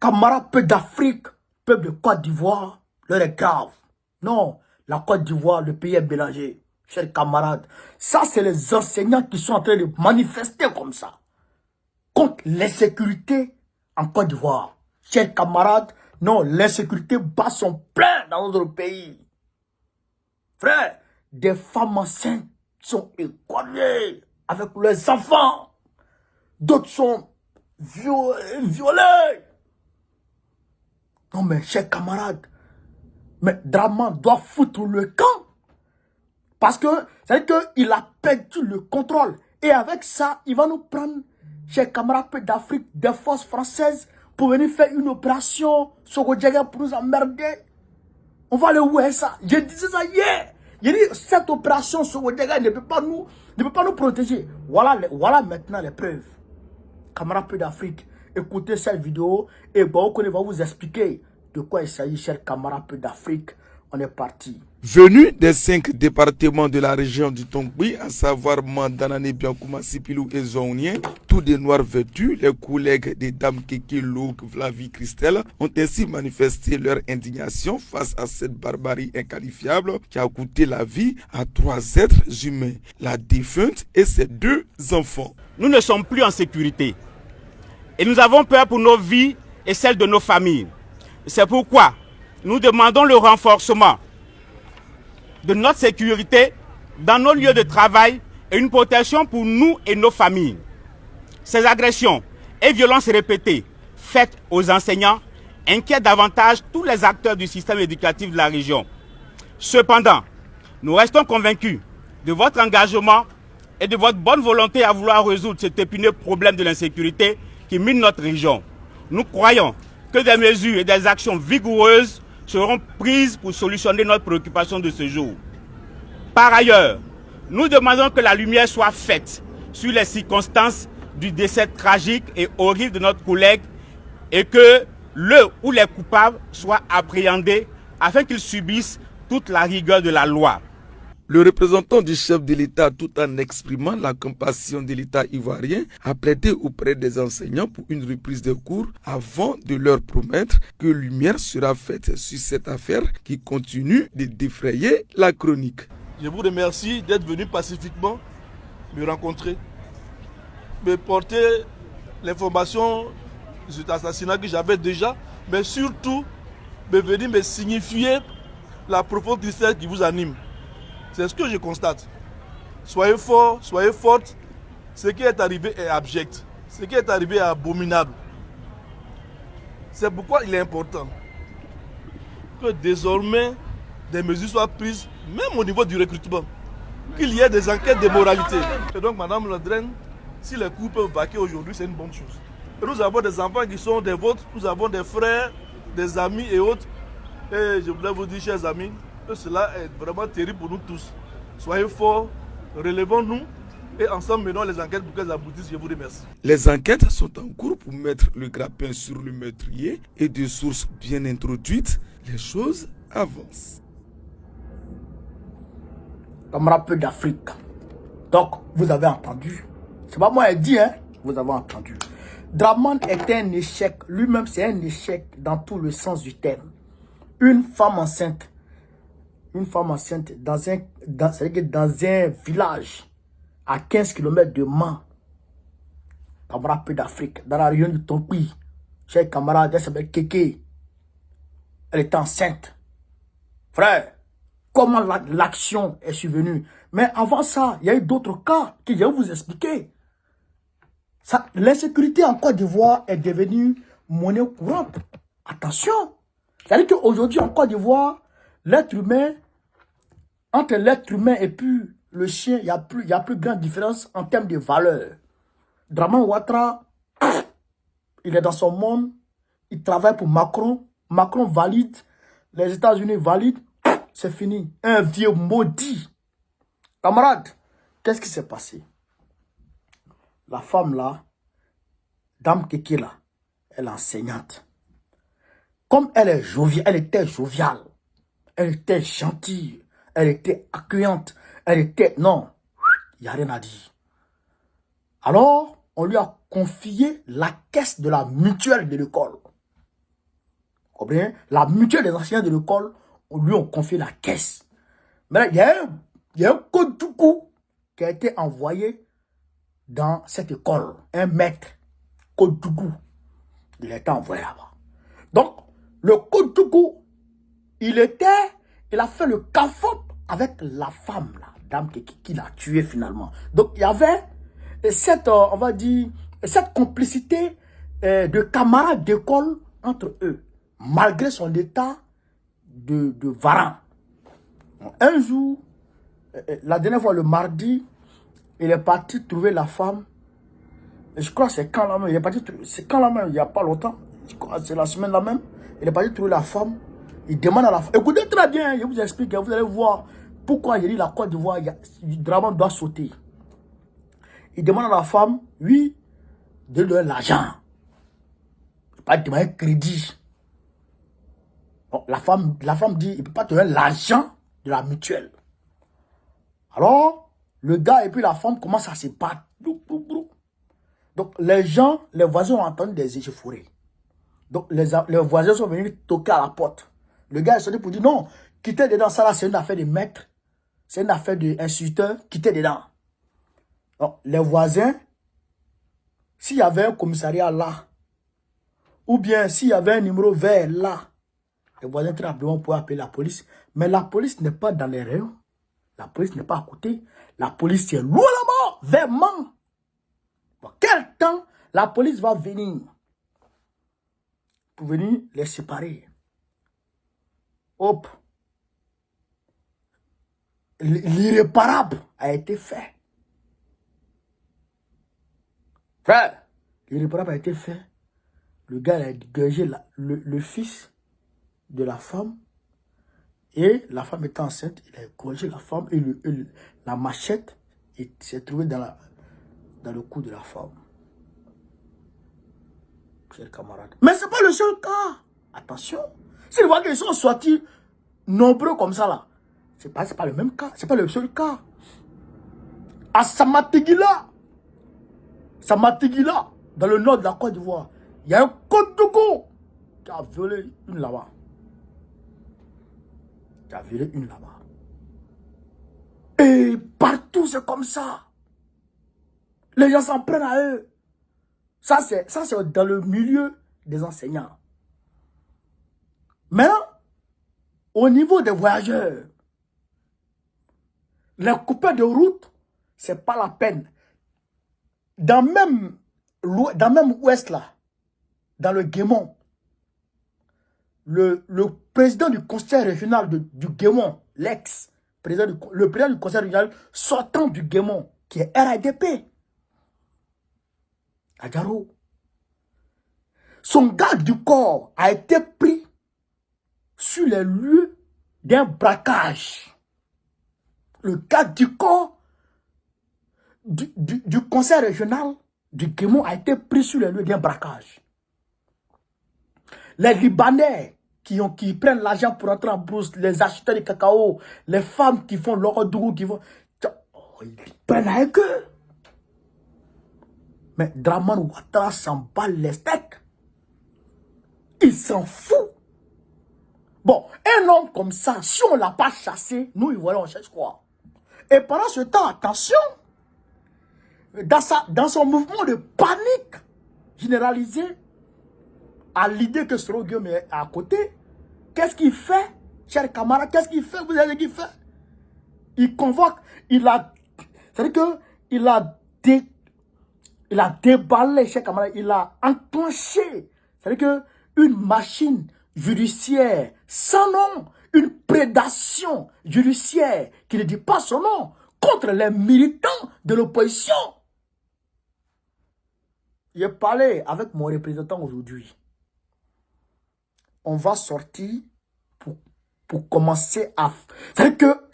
camarades, peuple d'Afrique, peuple de Côte d'Ivoire, l'heure est grave. Non, la Côte d'Ivoire, le pays est mélangé. Chers camarades, ça c'est les enseignants qui sont en train de manifester comme ça. Contre l'insécurité en Côte d'Ivoire. Chers camarades, non, l'insécurité bat son plein dans notre pays. Frère, des femmes enceintes sont écornées avec leurs enfants. D'autres sont violés. Non mais, chers camarades, mais Draman doit foutre le camp. Parce que, c'est-à-dire qu'il a perdu le contrôle. Et avec ça, il va nous prendre, chers camarades d'Afrique, des forces françaises, pour venir faire une opération sur Kodjaga pour nous emmerder. On va le voir ça. Je disais ça hier. Je dis, cette opération sur Kodjaga ne peut pas nous protéger. Voilà maintenant les preuves. Camarades d'Afrique, écoutez cette vidéo et bon, on va vous expliquer de quoi il s'agit, chers camarades d'Afrique. On est parti. Venus des 5 départements de la région du Tongui, à savoir Mandanane, Biankouma, Sipilou et Zonien, tous des noirs vêtus, les collègues des dames Keke, Louk, Flavie, Christelle, ont ainsi manifesté leur indignation face à cette barbarie inqualifiable qui a coûté la vie à 3 êtres humains, la défunte et ses 2 enfants. Nous ne sommes plus en sécurité et nous avons peur pour nos vies et celles de nos familles. C'est pourquoi nous demandons le renforcement de notre sécurité dans nos lieux de travail et une protection pour nous et nos familles. Ces agressions et violences répétées faites aux enseignants inquiètent davantage tous les acteurs du système éducatif de la région. Cependant, nous restons convaincus de votre engagement et de votre bonne volonté à vouloir résoudre cet épineux problème de l'insécurité qui mine notre région. Nous croyons que des mesures et des actions vigoureuses seront prises pour solutionner notre préoccupation de ce jour. Par ailleurs, nous demandons que la lumière soit faite sur les circonstances du décès tragique et horrible de notre collègue et que le ou les coupables soient appréhendés afin qu'ils subissent toute la rigueur de la loi. Le représentant du chef de l'État, tout en exprimant la compassion de l'État ivoirien, a plaidé auprès des enseignants pour une reprise des cours avant de leur promettre que lumière sera faite sur cette affaire qui continue de défrayer la chronique. Je vous remercie d'être venu pacifiquement me rencontrer, me porter l'information de cet assassinat que j'avais déjà, mais surtout de venir me signifier la profonde tristesse qui vous anime. C'est ce que je constate. Soyez forts, soyez fortes. Ce qui est arrivé est abject. Ce qui est arrivé est abominable. C'est pourquoi il est important que désormais des mesures soient prises, même au niveau du recrutement. Qu'il y ait des enquêtes de moralité. Et donc, Madame Ledren, si les cours peuvent vaquer aujourd'hui, c'est une bonne chose. Et nous avons des enfants qui sont des vôtres, nous avons des frères, des amis et autres. Et je voulais vous dire, chers amis, que cela est vraiment terrible pour nous tous. Soyez forts, relevons-nous et ensemble menons les enquêtes pour qu'elles aboutissent. Je vous remercie. Les enquêtes sont en cours pour mettre le grappin sur le meurtrier et de sources bien introduites, les choses avancent. Camarades d'Afrique. Donc, vous avez entendu. C'est pas moi qui dit, hein. Vous avez entendu. Draman est un échec. Lui-même, c'est un échec dans tout le sens du terme. Une femme enceinte dans un village à 15 km de Mans, camarades d'Afrique, dans la région du Tongui, chers camarades, elle s'appelle Keke. Elle est enceinte. Frère, comment l'action est survenue? Mais avant ça, il y a eu d'autres cas que je vais vous expliquer. L'insécurité en Côte d'Ivoire est devenue monnaie courante. Attention. C'est-à-dire qu'aujourd'hui en Côte d'Ivoire, l'être humain, entre l'être humain et puis le chien, il y a plus grande différence en termes de valeur. Draman Ouattara, il est dans son monde, il travaille pour Macron, Macron valide, les États-Unis valident, c'est fini. Un vieux maudit. Camarade, qu'est-ce qui s'est passé? La femme là, Dame Keke là, elle est enseignante. Comme elle est joviale, elle était joviale, elle était gentille, elle était accueillante, elle était... Non, il n'y a rien à dire. Alors, on lui a confié la caisse de la mutuelle de l'école. Comprenez? La mutuelle des enseignants de l'école, lui ont confié la caisse. Mais il y a un code du coup qui a été envoyé dans cette école. Un maître, code du coup, il a été envoyé là-bas. Donc, le code du coup, il a fait le cafot avec la femme, la dame qui l'a tué finalement. Donc, il y avait cette, on va dire, cette complicité de camarades d'école entre eux, malgré son état de varan. Un jour, la dernière fois, le mardi, il est parti trouver la femme. Et je crois que c'est quand là même, il est parti, c'est quand là même, il n'y a pas longtemps, c'est la semaine là même, il est parti trouver la femme. Il demande à la femme, écoutez très bien, je vous explique, vous allez voir pourquoi il dit la Côte d'Ivoire, Dramane doit sauter. Il demande à la femme, oui, de lui donner l'argent. Il ne peut pas demander un crédit. Donc, la femme dit, il ne peut pas te donner l'argent de la mutuelle. Alors, le gars et puis la femme commencent à se battre. Donc, les gens, les voisins ont entendu des échauffourées. Donc, les voisins sont venus toquer à la porte. Le gars est sorti pour dire, non, quittez dedans, ça là, c'est une affaire de maître. C'est une affaire d'instituteur, quittez dedans. Donc, les voisins, s'il y avait un commissariat là, ou bien s'il y avait un numéro vert là, les voisins très rapidement pouvaient appeler la police. Mais la police n'est pas dans les rayons. La police n'est pas à côté. La police est loin là-bas, vers Mans. Bon, quel temps la police va venir pour venir les séparer? Hop. L'irréparable a été fait. Frère, l'irréparable a été fait. Le gars a dégagé le fils de la femme. Et la femme était enceinte. Il a égorgé la femme. Et la machette s'est trouvée dans le cou de la femme. Chers camarades. Mais ce n'est pas le seul cas. Attention. Si vous voyez qu'ils sont sortis nombreux comme ça là, ce n'est pas le même cas. Ce n'est pas le seul cas. À Samatigila, dans le nord de la Côte d'Ivoire, il y a un Côte-Dougou qui a violé une là-bas. Et partout, c'est comme ça. Les gens s'en prennent à eux. Ça, c'est dans le milieu des enseignants. Mais au niveau des voyageurs, les coupeurs de route, c'est pas la peine. Dans même ouest là, dans le Guémon, le président du conseil régional du Guémon, le président du conseil régional sortant du Guémon, qui est RADP, Adjaro, son garde du corps a été pris sur les lieux d'un braquage. Le garde du corps du conseil régional du Guémon a été pris sur les lieux d'un braquage. Les Libanais qui prennent l'argent pour entrer en bourse, les acheteurs de cacao, les femmes qui font l'orodou, ils prennent avec eux. Mais Dramane Ouattara s'en bat les steaks. Il s'en fout. Bon, un homme comme ça, si on ne l'a pas chassé, nous, il voilà, on cherche quoi? Et pendant ce temps, attention, dans son mouvement de panique généralisé, à l'idée que Soro Guillaume est à côté, qu'est-ce qu'il fait, chers camarades? Qu'est-ce qu'il fait? Vous savez ce qu'il fait? Il convoque, c'est-à-dire qu'il a déballé, chers camarades, il a enclenché, c'est-à-dire qu'une machine judiciaire sans nom, une prédation judiciaire qui ne dit pas son nom, contre les militants de l'opposition. J'ai parlé avec mon représentant aujourd'hui. On va sortir pour commencer à... C'est-à-dire que...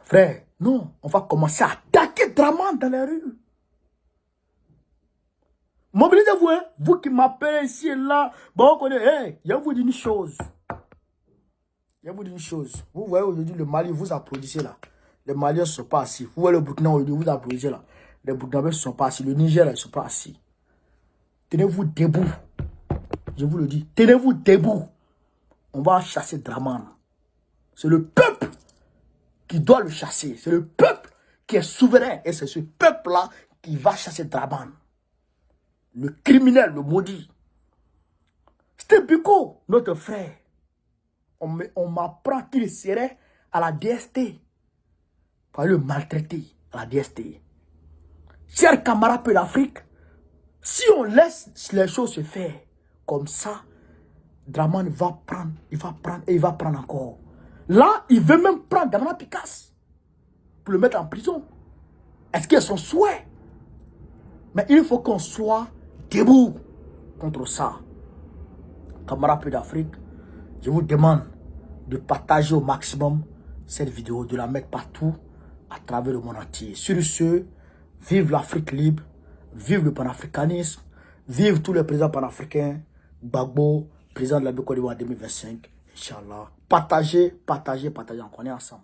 frère, non, on va commencer à attaquer Dramane dans les rues. Mobilisez-vous, hein? Vous qui m'appelez ici et là. Bon, on connaît, hey, je vais vous dire une chose. Vous voyez aujourd'hui le Mali, vous applaudissez là. Les Maliens ne sont pas assis. Vous voyez le Burkina aujourd'hui, vous applaudissez là. Les Burkinabés ne sont pas assis. Le Niger, ils ne sont pas assis. Tenez-vous debout. Je vous le dis, tenez-vous debout. On va chasser Dramane. C'est le peuple qui doit le chasser. C'est le peuple qui est souverain. Et c'est ce peuple-là qui va chasser Dramane. Le criminel, le maudit. C'était Biko, notre frère. On m'apprend qu'il serait à la DST. Pour le maltraiter à la DST. Chers camarades de l'Afrique, si on laisse les choses se faire comme ça, Dramane va prendre, il va prendre encore. Là, il veut même prendre Dramane Picasse pour le mettre en prison. Est-ce qu'il y a son souhait? Mais il faut qu'on soit debout contre ça. Camarades d'Afrique, je vous demande de partager au maximum cette vidéo, de la mettre partout à travers le monde entier. Sur ce, vive l'Afrique libre, vive le panafricanisme, vive tous les présidents panafricains, Gbagbo, président de la Côte d'Ivoire 2025, Inch'Allah. Partagez, on est ensemble.